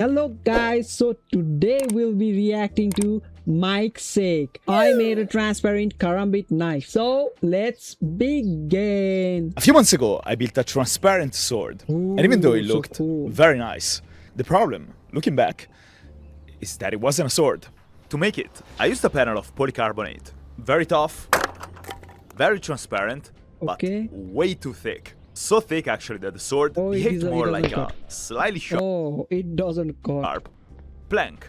Hello guys, so today we'll be reacting to Mike's sake. I made a transparent karambit knife. So let's begin. A few months ago, I built a transparent sword, and even though it so looked cool. very nice, the problem, looking back, is that it wasn't a sword. To make it, I used a panel of polycarbonate. Very tough, very transparent, but Okay. way too thick. So thick actually that the sword behaved more like a slightly Oh, it doesn't cut. sharp plank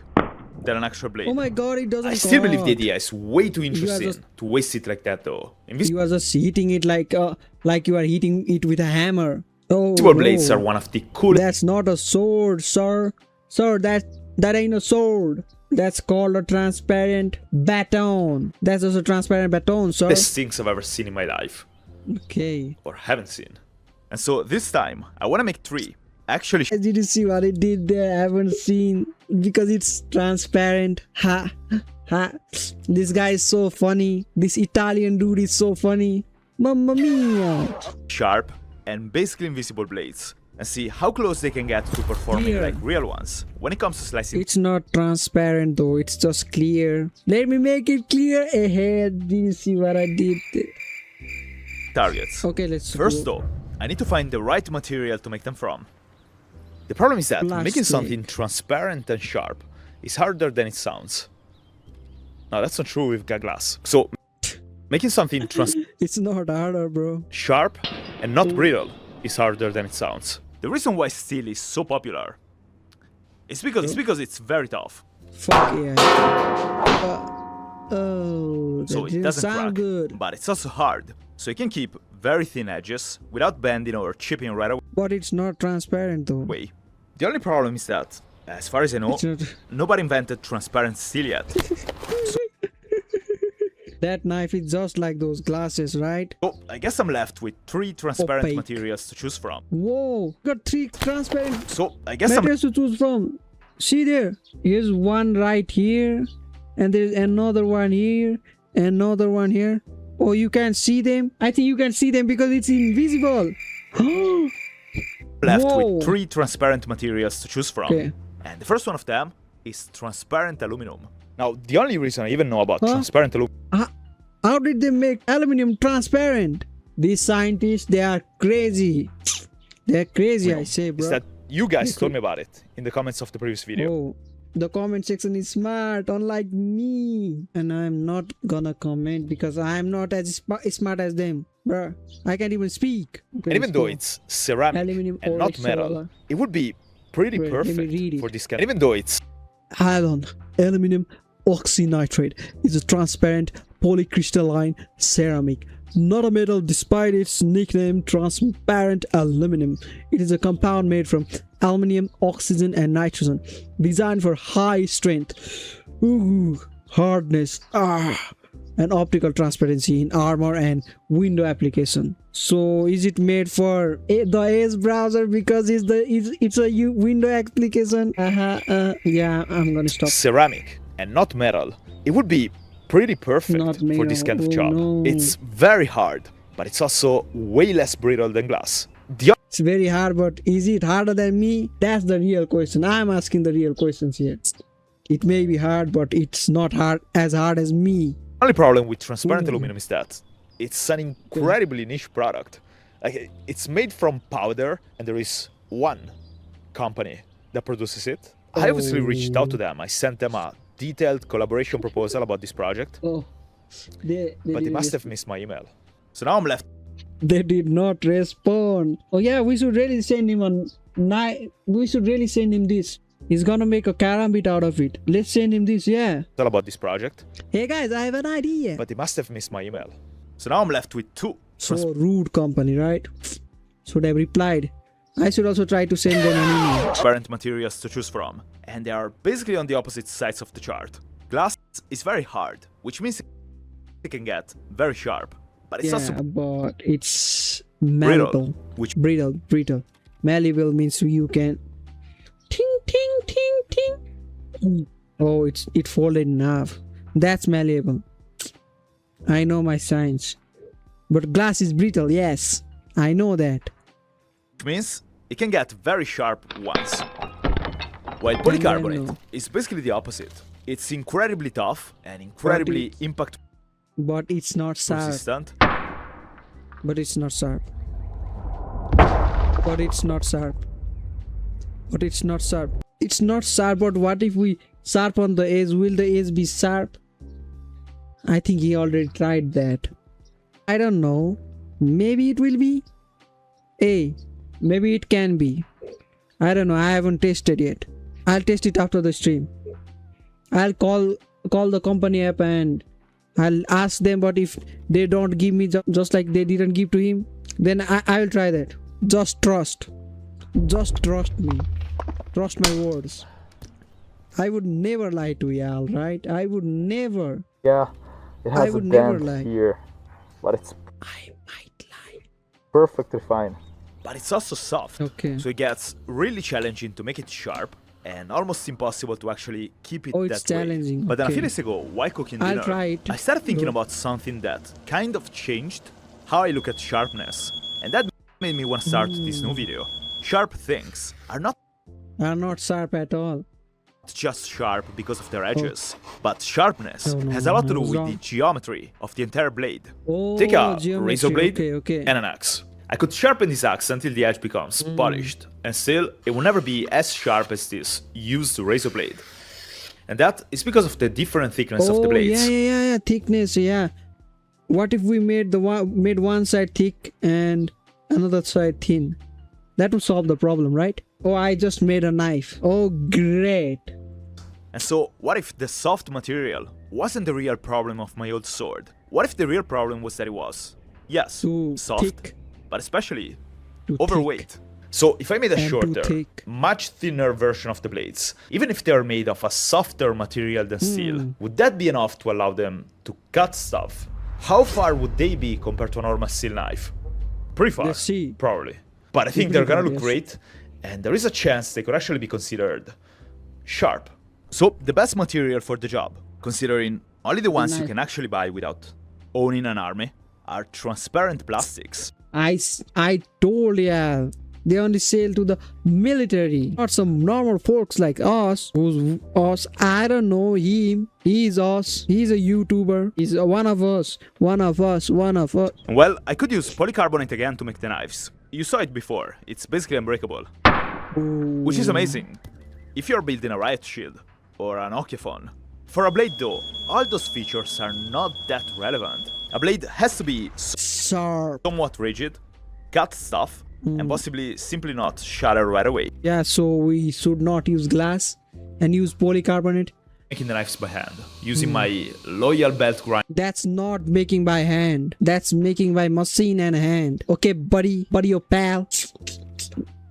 than an actual blade. Oh my god, it doesn't I still believe the cut. idea is way too interesting just- to waste it like that though. You are just heating it like you are heating it with a hammer. Oh, Invisible blades no. are one of the coolest That's not a sword, sir. Sir, that ain't a sword. That's called a transparent baton. That's just a transparent baton, sir. things I've ever seen in my life. Okay. Or haven't seen. And so this time, I want to make 3. Actually, Did you see what it did there? I haven't seen because it's transparent. Ha. Ha. This guy is so funny. This Italian dude is so funny. Mamma mia. sharp and basically invisible blades. And see how close they can get to performing Clear. like real ones. When it comes to slicing It's not transparent though. It's just clear. Let me make it clear ahead. Did you see what I did? targets. Okay, let's First go. though, I need to find the right material to make them from. The problem is that making Plastic. something transparent and sharp is harder than it sounds. No, that's not true with glass. So, making something It's not harder, bro. sharp and not brittle is harder than it sounds. The reason why steel is so popular is because it's very tough. Fuck yeah. Oh, that So it didn't doesn't sound crack, good. but it's also hard. So you can keep very thin edges without bending or chipping right But it's not transparent though. away. The only problem is that, as far as I know, It's not. nobody invented transparent steel yet. That knife is just like those glasses, right? So I guess I'm left with 3 transparent Opaque. materials to choose from. Whoa, got 3 transparent So I guess I'm materials to choose from. See there, here's one right here, and there's another one here, another one here. Oh, you can see them? I think you can see them because it's invisible. left Whoa. with 3 transparent materials to choose from. Okay. And the first one of them is transparent aluminum. Now, the only reason I even know about Huh? transparent aluminum How did they make aluminum transparent? These scientists, they are crazy. They're crazy, I say, bro. is that you guys told me about it in the comments of the previous video. Oh, the comment section is smart, unlike me. And I'm not gonna comment because I'm not as smart as them, bruh. I can't even speak. Okay, And even let's though go. it's ceramic Aluminum and or not metal, solar. it would be pretty Wait, let me perfect read it. for this kind. Even though it's Halon, aluminum oxynitride is a transparent polycrystalline ceramic, not a metal despite its nickname transparent aluminum. It is a compound made from aluminum, oxygen and nitrogen, designed for high strength, hardness, and optical transparency in armor and window application. So is it made for the Edge browser because it's a window application? Yeah, I'm gonna stop. ceramic and not metal, it would be pretty perfect Not for this kind of metal, job. no. It's very hard, but it's also way less brittle than glass. The It's very hard, but is it harder than me? That's the real question. I'm asking the real questions here. It may be hard, but it's not as hard as me. only problem with transparent Ooh. aluminum is that it's an incredibly niche product. Like, it's made from powder, and there is one company that produces it. I obviously reached out to them. I sent them a detailed collaboration proposal about this project, Oh, they but they must have missed my email. So now I'm left. They did not respond. Oh yeah, we should really send him we should really send him this. He's gonna make a karambit out of it. Let's send him this, yeah. All about this project, Hey guys, I have an idea. but they must have missed my email. So now I'm left with 2 So rude company, right? Should have replied. I should also try to send them an email. transparent materials to choose from, and they are basically on the opposite sides of the chart. Glass is very hard, which means it can get very sharp, but it's Yeah, also but it's malleable. which Brittle. Malleable means you can ting ting ting ting. Oh, it folded in half. That's malleable. I know my science. But glass is brittle, yes. I know that. means it can get very sharp once. While then polycarbonate no. is basically the opposite. It's incredibly tough and incredibly impact But it's not sharp. resistant. But it's not sharp. But it's not sharp. But it's not sharp. It's not sharp, but what if we sharpen the edge? Will the edge be sharp? I think he already tried that. I don't know. Maybe it will be. Hey, maybe it can be. I don't know. I haven't tested yet. I'll test it after the stream. I'll call the company up and I'll ask them, but if they don't give me just like they didn't give to him, then I will try that. Just trust me. Trust my words. I would never lie to y'all, right? I would never. Yeah, it I has a would never dent lie. here, but it's I might lie. perfectly fine. But it's also soft. Okay. So it gets really challenging to make it sharp and almost impossible to actually keep it Oh, that it's challenging. way. But then a Okay. few days ago, while cooking I'll dinner, try it. I started thinking No. about something that kind of changed how I look at sharpness. And that made me want to start this new video. Sharp things are not Are not sharp at all. just sharp because of their edges, but sharpness Oh, no, has a lot to do I was with the wrong. geometry of the entire blade. Oh, Take a geometry. razor blade Okay. and an axe. I could sharpen this axe until the edge becomes polished, and still, it will never be as sharp as this used razor blade. And that is because of the different thickness of the blades. Yeah. Thickness, yeah. What if we made one side thick and another side thin? That would solve the problem, right? Oh, I just made a knife. Oh, great. And so, what if the soft material wasn't the real problem of my old sword? What if the real problem was that it was, yes, Too soft, thick. but especially Too overweight. So if I made a And too shorter, thick. much thinner version of the blades, even if they are made of a softer material than steel, Hmm. would that be enough to allow them to cut stuff? How far would they be compared to a normal steel knife? Pretty far, Let's see. probably. But I think Pretty they're gonna far, look yes. great, and there is a chance they could actually be considered sharp. So the best material for the job, considering only the ones you Nice. can actually buy without owning an army, are transparent plastics. I told ya. They only sell to the military, not some normal folks like us. Who's us? I don't know him. He's us. He's a YouTuber. He's one of us. One of us. One of us. Well, I could use polycarbonate again to make the knives. You saw it before, it's basically unbreakable. Which is amazing if you're building a riot shield or an Okiphone. For a blade though, all those features are not that relevant. A blade has to be Sharp. somewhat rigid, cut stuff, and possibly simply not shatter right away. Yeah, so we should not use glass and use polycarbonate. Making the knives by hand, using my loyal belt grind. That's not making by hand. That's making by machine and hand. Okay, buddy or pal.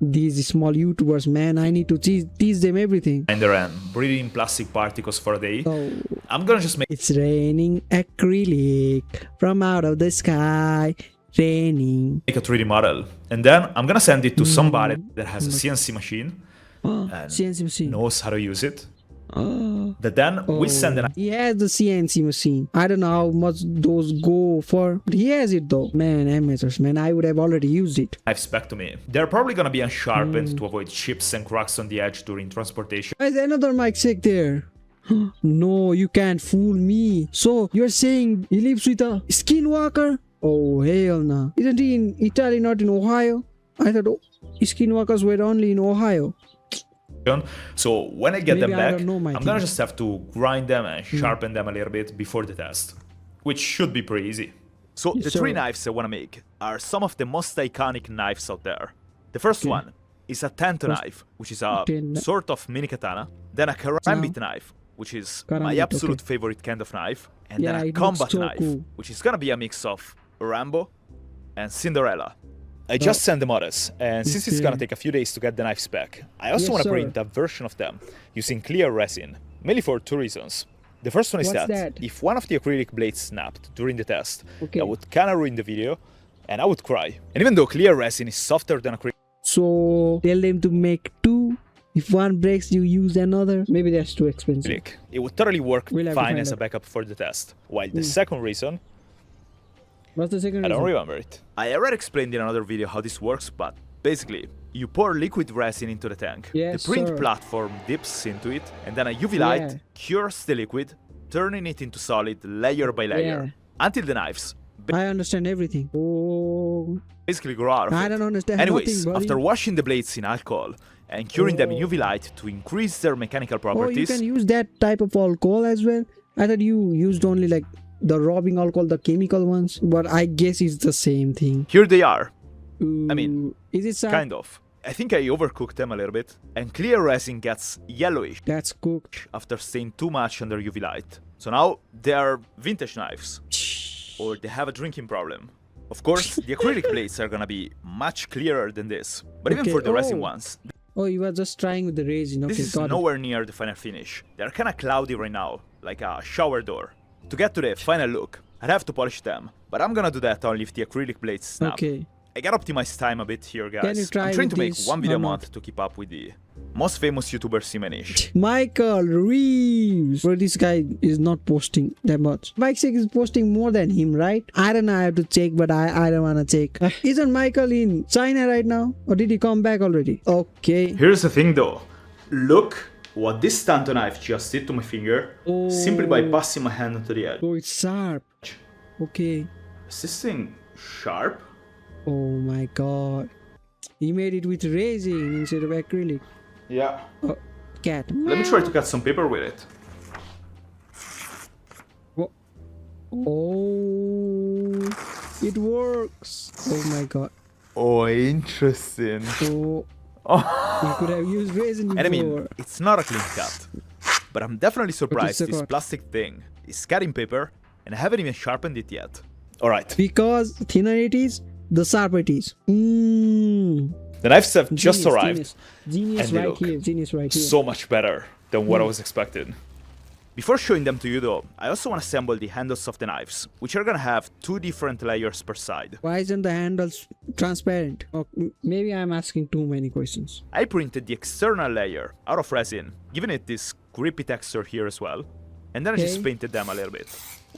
These small YouTubers, man, I need to teach them everything. Grinder and breathing plastic particles for a day. Oh, I'm gonna just make it's raining acrylic from out of the sky. Raining. a 3D model, and then I'm gonna send it to somebody that has a CNC machine and CNC machine. knows how to use it. Oh. That then we send an He has the CNC machine. I don't know how much those go for, but he has it though. Man, amateurs, man, I would have already used it. knives back to me. They're probably gonna be unsharpened to avoid chips and cracks on the edge during transportation. There's another mic check there. No, you can't fool me. So you're saying he lives with a skinwalker? Oh hell no! Isn't he in Italy, not in Ohio? I thought skinwalkers were only in Ohio. So when I get Maybe them I back, don't know my I'm gonna thing. just have to grind them and sharpen them a little bit before the test, which should be pretty easy. So Yes, the three sir. knives I wanna make are some of the most iconic knives out there. The first one is a tent knife, which is a Ten- sort of mini katana. Then a karambit knife, which is my Karambit, absolute okay. favorite kind of knife. And Yeah, then a it looks combat so knife, cool. which is gonna be a mix of Rambo and Cinderella. I just sent the models, and since it's gonna Okay. take a few days to get the knives back, I also Yes, want to sir. print a version of them using clear resin, mainly for two reasons. The first one is What's that, that? if one of the acrylic blades snapped during the test, Okay. that would kinda ruin the video, and I would cry. And even though clear resin is softer than acrylic, So tell them to make two. If one breaks, you use another. Maybe that's too expensive. it would totally work We'll have to fine find as a out. backup for the test. While the second reason, What's the second I don't reason? remember it. I already explained in another video how this works, but basically, You pour liquid resin into the tank. Yes, the print sir. platform dips into it, and then a UV light Yeah. cures the liquid, turning it into solid layer by layer, Yeah. until the knives I understand everything. Oh, basically grow out of I it. don't understand Anyways, nothing, buddy. after washing the blades in alcohol and curing them in UV light to increase their mechanical Oh, you properties, can use that type of alcohol as well? I thought you used only like the rubbing alcohol, the chemical ones. But I guess it's the same thing. here they are. Ooh, I mean, is it sad? kind of. I think I overcooked them a little bit, and clear resin gets yellowish That's cooked. after staying too much under UV light. So now they are vintage knives, or they have a drinking problem. Of course, the acrylic blades are gonna be much clearer than this, but even Okay, for the resin oh. ones, Oh, you were just trying with the resin. Okay, this is got it. nowhere near the final finish. They're kinda cloudy right now, like a shower door. To get to the final look, I'd have to polish them, but I'm gonna do that only if the acrylic blades snap. Okay. I gotta optimize time a bit here, guys. Can you try I'm trying with to make this one video a or not? month to keep up with the most famous YouTubers in my niche. Michael Reeves. But this guy is not posting that much. Mike is posting more than him, right? I don't know. I have to check, but I don't wanna check. Isn't Michael in China right now? Or did he come back already? Okay. Here's the thing though. Look what this Tanto knife just did to my finger, simply by passing my hand onto the edge. Oh, it's sharp. Okay. Is this thing sharp? Oh my god. He made it with resin instead of acrylic. Yeah. Oh, cat. Let me try to cut some paper with it. Oh, it works. Oh my god. Oh, interesting. Oh, we could have used resin before. And I mean, it's not a clean cut, but I'm definitely surprised a this cut. plastic thing is cutting paper, and I haven't even sharpened it yet. Alright, Because thinner it is, the sharper it is. the knives have just arrived. Genius and they right look here. Genius right here. so much better than what I was expecting. Before showing them to you though, I also want to assemble the handles of the knives, which are gonna have 2 different layers per side. Why isn't the handles transparent? Or maybe I'm asking too many questions. I printed the external layer out of resin, giving it this grippy texture here as well, and then I just Okay. painted them a little bit.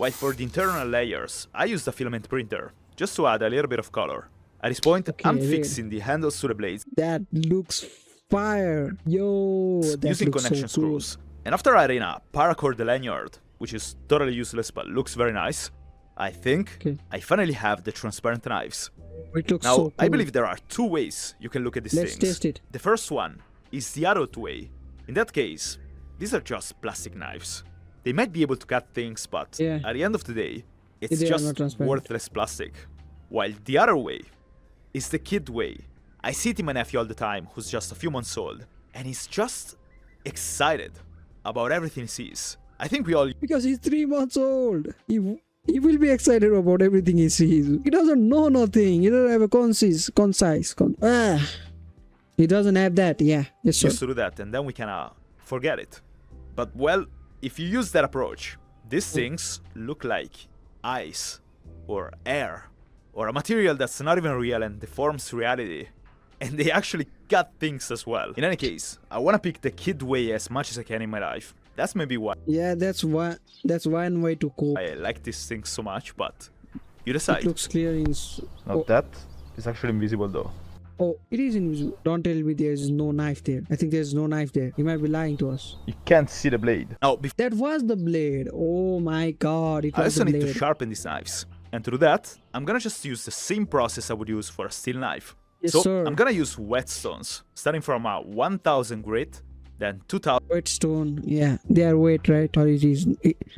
While for the internal layers, I used a filament printer, just to add a little bit of color. At this point, I'm Okay, fixing the handles to the blades That looks fire. Yo, that using looks connection so cool. screws. And after adding a paracord lanyard, which is totally useless but looks very nice, I think Okay. I finally have the transparent knives. It looks Now, so cool. I believe there are 2 ways you can look at these Let's things. test it. The first one is the adult way. In that case, these are just plastic knives. They might be able to cut things, but Yeah. at the end of the day, it's They are not just transparent. worthless plastic. While the other way is the kid way. I see it in my nephew all the time, who's just a few months old, and he's just excited about everything he sees. I think we all Because he's 3 months old. He will be excited about everything he sees. He doesn't know nothing. He doesn't have a concise. He doesn't have that. Yeah. Yes, sir. used to do that, and then we kinda forget it. But well, if you use that approach, these things look like ice, or air, or a material that's not even real and deforms reality. And they actually cut things as well. In any case, I wanna pick the kid way as much as I can in my life. That's maybe why Yeah, that's one way to cope. I like these things so much, but you It decide. looks clear in. Oh, That is actually invisible though. oh, it is invisible. Don't tell me there's no knife there. I think there's no knife there. He might be lying to us. You can't see the blade. Now, before That was the blade. Oh my god, it I was also the need to blade. sharpen these knives. And to do that, I'm gonna just use the same process I would use for a steel knife. Yes, So sir. I'm gonna use whetstones, starting from a 1000 grit, then 2000, Whetstone, yeah, they are weight, right? Or it is,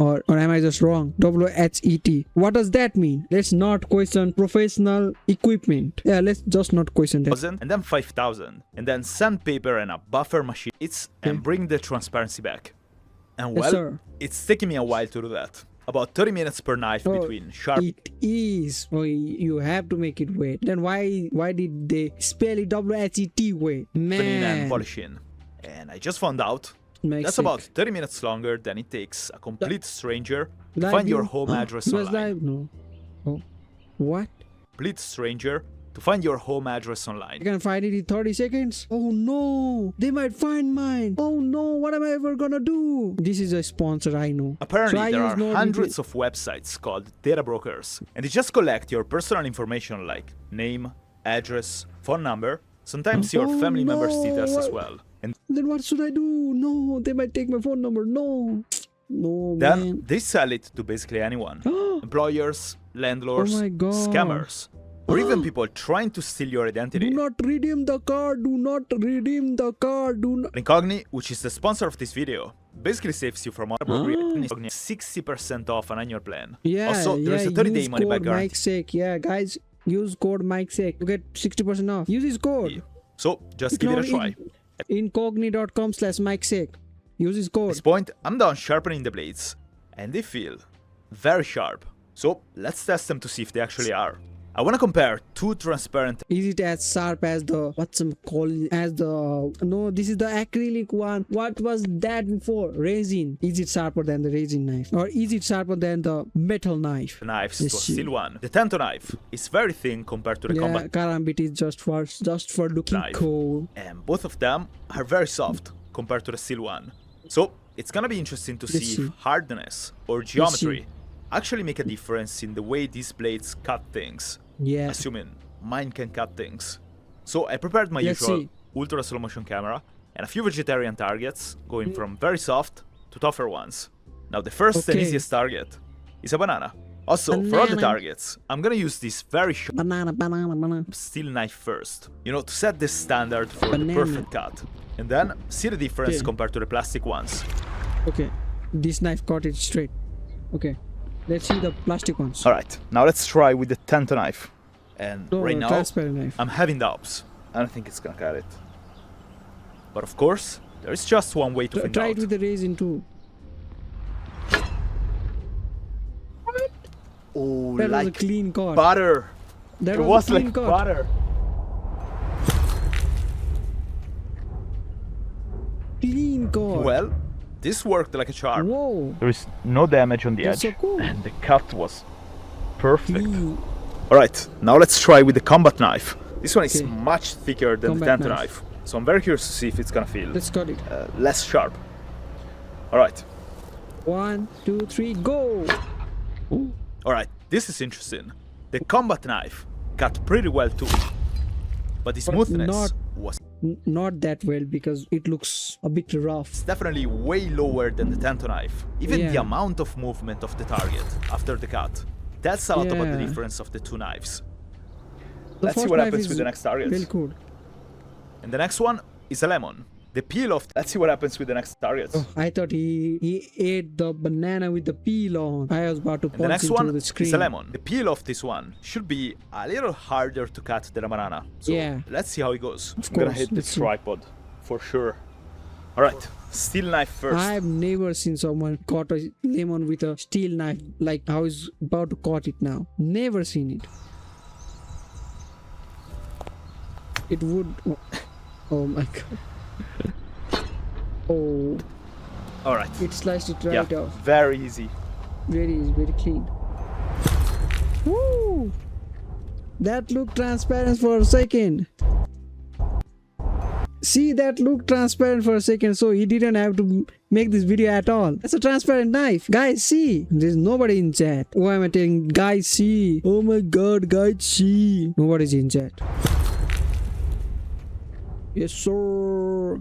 or am I just wrong? WHET. What does that mean? Let's not question professional equipment. Yeah, let's just not question that. and then 5000, and then sandpaper and a buffer machine. And bring the transparency back. And Yes, well, sir. it's taking me a while to do that. About 30 minutes per knife Oh, between sharp. It is. Oh, you have to make it weight. Then why did they spell it WHET weight? Sharpening and Man, polishing. And I just found out makes that's sick. about 30 minutes longer than it takes a complete stranger to Live find your view? home Huh? address It was online. live? No. Oh, what? Complete stranger to find your home address I online. can find it in 30 seconds. Oh no, they might find mine. Oh no, what am I ever gonna do? This is a sponsor, I know. Apparently, So I there use are NordVPN. hundreds of websites called data brokers, and they just collect your personal information like name, address, phone number, Sometimes your Oh, family members see this as no. well. And Then what should I do? No, they might take my phone number. No. No, then man. they sell it to basically anyone. Employers, landlords, Oh my God. scammers, or even people trying to steal your identity. Do not redeem the card. Do not redeem the card. Do not. Incogni, which is the sponsor of this video, basically saves you from 60% off an annual plan. Yeah. Also, there is a 30-day money back code guarantee. Mike's sake. Yeah, guys, use code Mike's sake to get 60% off. Use his code. So just give it a try. Incogni.com/Mike's sake. Use his At code. this point, I'm done sharpening the blades, and they feel very sharp. So let's test them to see if they actually are. I want to compare two transparent. Is it as sharp as the no, this is the acrylic one. What was that before? Resin. Is it sharper than the resin knife, or is it sharper than the metal knife? Knives to a Let's see. steel one. The Tento knife is very thin compared to the Yeah, combat Karambit is just for looking knife. cool. And both of them are very soft compared to the steel one. So it's gonna be interesting to Let's see see. if hardness or geometry actually make a difference in the way these blades cut things. Yeah. Assuming mine can cut things. So I prepared my Let's usual see. ultra slow motion camera and a few vegetarian targets, going from very soft to tougher ones. Now the first and Okay. easiest target is a banana. Also, for all the Banana. targets, I'm gonna use this very sharp Banana. steel knife first, to set the standard for the Banana. perfect cut. And then see the difference Okay. compared to the plastic ones. Okay, this knife cut it straight. Okay, let's see the plastic ones. Alright, now let's try with the Tento knife. And No, right now, transparent knife. I'm having doubts. I don't think it's gonna cut it. But of course, there is just one way to find Try out. it with the resin too. Oh, That was a like clean cut. butter. That It was was a clean like cut. butter. Clean cut. Well, this worked like a charm. Whoa. There is no damage on the That's edge, so cool. and the cut was perfect. Clean. Alright, now let's try with the combat knife. This one is Okay. much thicker than the Combat Tento knife. knife. So I'm very curious to see if it's gonna feel Let's cut it. less sharp. Alright, 1, 2, 3, go. Ooh. alright, this is interesting. The combat knife cut pretty well too. But the smoothness not- was Not that well because it looks a bit rough. definitely way lower than the Tento knife. Even the Yeah. amount of movement of the target after the cut. That's a lot about the Yeah. difference of the two knives. The Let's see first what knife happens is with the next target. Very cool. And the next one is a lemon. The peel of. Let's see what happens with the next targets. Oh, I thought he ate the banana with the peel on. I was about to And the punch next into one the screen. is a lemon. The peel of this one should be a little harder to cut than a banana. So Yeah. let's see how it goes. Of I'm gonna course, hit let's this see. tripod for sure. Alright, steel knife first. I've never seen someone cut a lemon with a steel knife like how he's about to cut it now. Never seen it. It would. Oh my god. Oh, Alright. it sliced it Yeah, right off. very easy. Very clean. Woo! That looked transparent for a second. See, that looked transparent for a second, so he didn't have to make this video at all. That's a transparent knife. Guys, see. There's nobody in chat. Why am I telling guys, see? Oh my god, guys, see. Nobody's in chat. Yes, sir.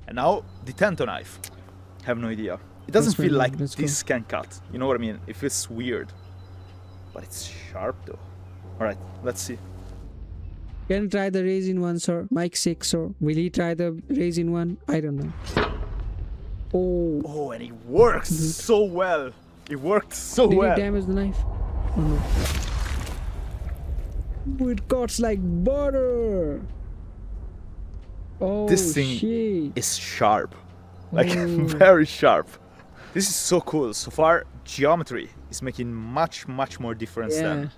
And now the Tento knife. Have no idea. It doesn't Let's feel find out. like Let's this can cut. You know what I mean? It feels weird. But it's sharp though. Alright, let's see. Can you try the resin one, sir? Mike 6, sir. Will he try the resin one? I don't know. Oh. Oh, and it works so well. It worked so Did well. it damage the knife? Oh no. Oh, it cuts like butter. Oh, This thing shit. is sharp. Like, Oh. very sharp. This is so cool. So far, geometry is making much more difference Yeah. than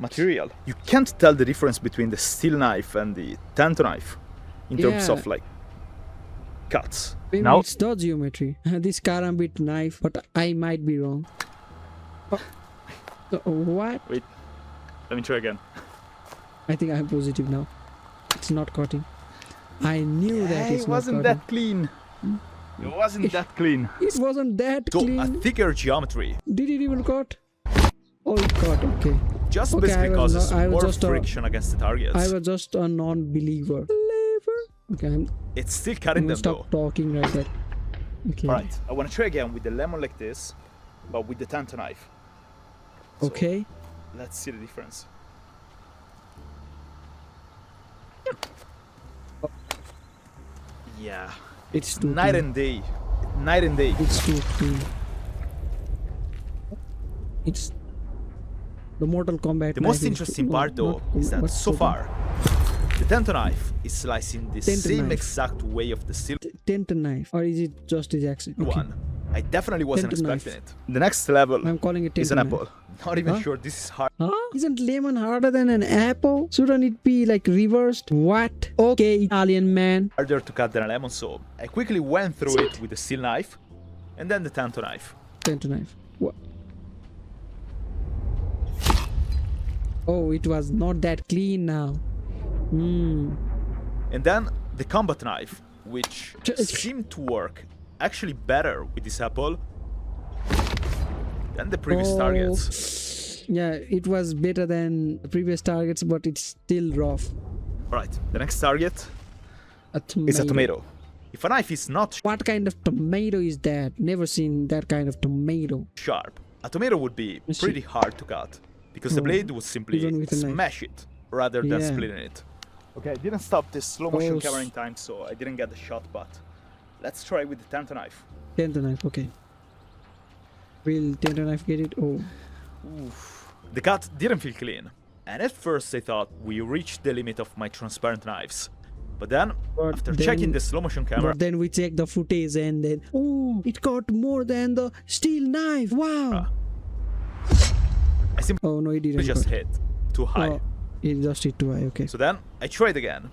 material. You can't tell the difference between the steel knife and the Tento knife in terms Yeah. of like cuts. Maybe Now- it's the geometry. This karambit knife, but I might be wrong. What? Wait, let me try again. I think I'm positive now. It's not cutting. I knew that it's it not wasn't cutting. that clean. It wasn't that clean. It wasn't that So a clean. thicker geometry. Did it even cut? Oh, it cut. Okay. just Okay, basically causes I was more just friction against the targets. I was just a non-believer. Okay, It's still I'm cutting gonna them stop though. talking like that. Okay. Alright, I want to try again with the lemon like this, but with the tanto knife. So, Okay. let's see the difference. Yeah, It's too night clean. and day. Night and day. It's too clean. It's the Mortal Kombat. The knife most is interesting no, part though not- is that what's so the- far, the tanto knife is slicing the Tento same knife. exact way of the silver Tento knife, or is it just his accent? Okay. one. I definitely wasn't Tento expecting it. The next level I'm calling it is tento an knife. apple. Not even Huh? sure this is hard. Huh? Isn't lemon harder than an apple? Shouldn't it be like reversed? What? Okay, Italian man. Harder to cut than a lemon, so I quickly went through it with the steel knife and then the tanto knife. Tento knife. What? Oh, it was not that clean now. Hmm. And then the combat knife, which Ch- seemed to work actually better with this apple than the previous targets. Yeah, it was better than the previous targets, but it's still rough. Alright, the next target A tomato. is a tomato. If a knife is not What kind of tomato is that? Never seen that kind of tomato. sharp, a tomato would be Let's see. pretty hard to cut because the Oh, blade would simply even with a knife. smash it rather than Yeah. splitting it. Okay, I didn't stop this slow motion Oh, camera in time, so I didn't get the shot, but let's try with the tanto knife. Tento knife, okay. Will tento knife get it? Oh. The cut didn't feel clean, and at first I thought we reached the limit of my transparent knives. But then, But after then- checking the slow motion camera, But then we check the footage and then, oh, it got more than the steel knife. Wow. I simply Oh no, it didn't. just got- hit too high. Oh, it just hit too high. Okay. So then I tried again,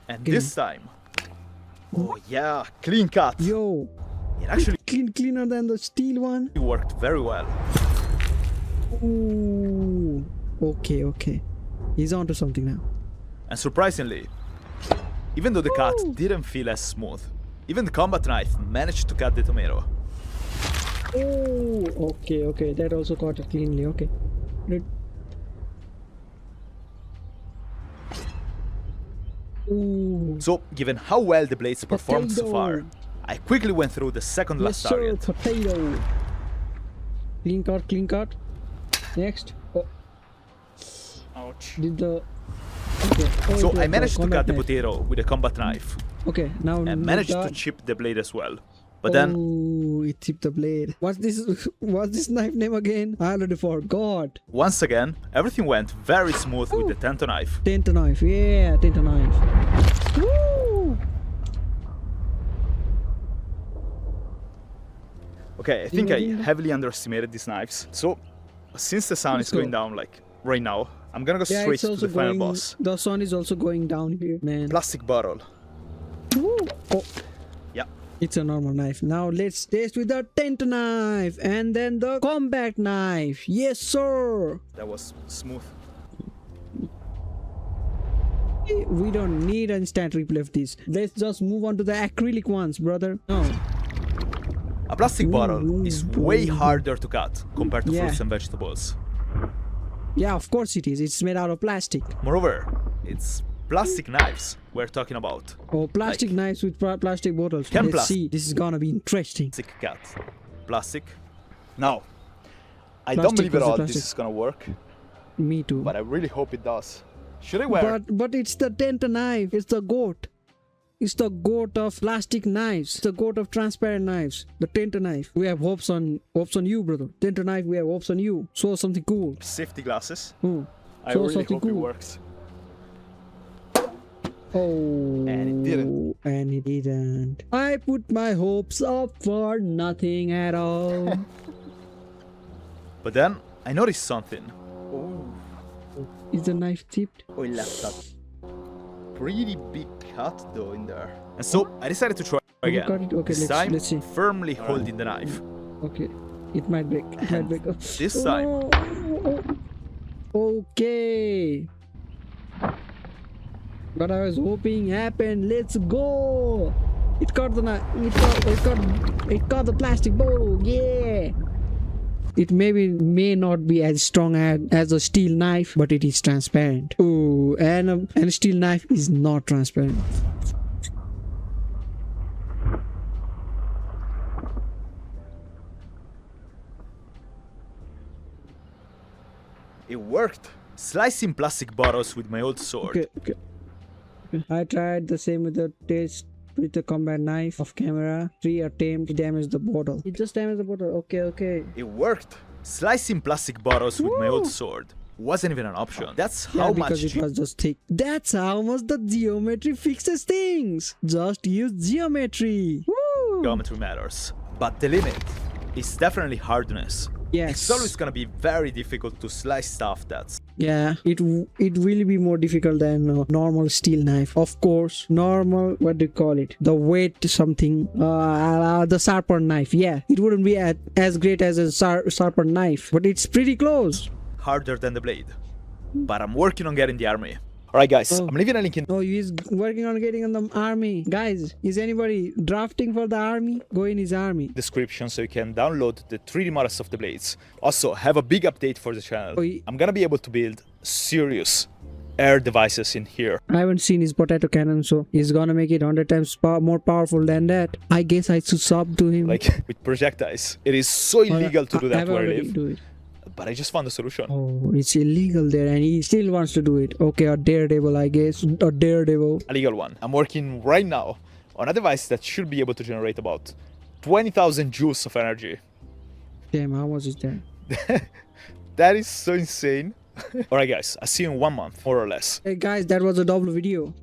and Okay. this time, oh yeah, clean cut. Yo, It actually cleaner than the steel one. worked very well. Ooh. Okay, okay. He's onto something now. And surprisingly, even though the cut Ooh. didn't feel as smooth, even the combat knife managed to cut the tomato. Oh, okay, okay. That also caught it cleanly. Okay. Good. Ooh. So, given how well the blades performed so far, Potato. I quickly went through the second Yes, last sir. target. Potato. Clean cut, clean cut. Next. Oh, Ouch. did the. Okay. Oh, So it I was managed to combat cut the knife. potato with a combat knife Okay, now. and managed to that- chip the blade as well. But then, Oh, it tipped the blade. What's this? What's this knife name again? I already forgot. once again, everything went very smooth with the tanto knife. Tento knife. Yeah, tento knife. Woo! Okay, I think I Ding-a-ding. heavily underestimated these knives. So, since the sound Let's is going go. down like right now, I'm gonna go Yeah, straight it's to also the final going. boss. The sun is also going down here, man. Plastic bottle. Woo! Oh, Yeah. it's a normal knife. Now let's taste with the tento knife and then the combat knife. Yes, sir. That was smooth. We don't need instant replay of this. Let's just move on to the acrylic ones, brother. No. A plastic bottle is way ooh. harder to cut compared to Yeah. fruits and vegetables. Yeah, of course it is. It's made out of plastic. Moreover, it's plastic knives we're talking about. Oh, plastic Like- knives with plastic bottles. Can Let's plastic- see. This is gonna be interesting. Plastic cut. Plastic. Now, I Plastic don't believe at versus all plastic. this is gonna work, Me too. but I really hope it does. Should I wear? But it's the tento knife. It's the goat. It's the goat of plastic knives. It's the goat of transparent knives. The tento knife. We have hopes on you, brother. Tento knife. We have hopes on you. Show us something cool. Safety glasses. Hmm. I Show us really something hope it cool. works. Oh. And it didn't. And it didn't. I put my hopes up for nothing at all. But then I noticed something. Is the knife tipped? Oh, it left that pretty big cut though in there. And so I decided to try You again. got it? Okay, this let's- time let's see. firmly holding the knife. Okay. It might break. It might break. This time, Okay. What I was hoping happened. Let's go. It caught the knife. It caught the plastic bottle. Yeah. It may not be as strong as a steel knife, but it is transparent. Ooh, and a steel knife is not transparent. It worked. Slicing plastic bottles with my old sword. Okay. I tried the same with the test with the combat knife off camera. 3 attempts, it damaged the bottle. It just damaged the bottle. Okay. It worked. Slicing plastic bottles with my old sword wasn't even an option. That's Yeah, how because much it was just thick. That's how much the geometry fixes things. Just use geometry. Woo! geometry matters. But the limit is definitely hardness. Yes. It's always gonna be very difficult to slice stuff that's... Yeah, it will be more difficult than a normal steel knife. Of course, normal, what do you call it? The weight something, the sharper knife. Yeah, it wouldn't be as great as a sharper knife, but it's pretty close. harder than the blade. But I'm working on getting the army. Alright guys, I'm leaving a link in... Oh, he's working on getting on the army. Guys, is anybody drafting for the army? Go in his army. description so you can download the 3D models of the blades. Also, have a big update for the channel. I'm gonna be able to build serious air devices in here. I haven't seen his potato cannon, so he's gonna make it 100 times more powerful than that. I guess I should sub to him. Like with projectiles. It is so illegal to do that where I live. Do it. But I just found a solution. Oh, it's illegal there and he still wants to do it. Okay, a daredevil, I guess. A daredevil. A legal one. I'm working right now on a device that should be able to generate about 20,000 joules of energy. Damn, how much is that? That is so insane. Alright guys, I'll see you in 1 month, more or less. Hey guys, that was a double video.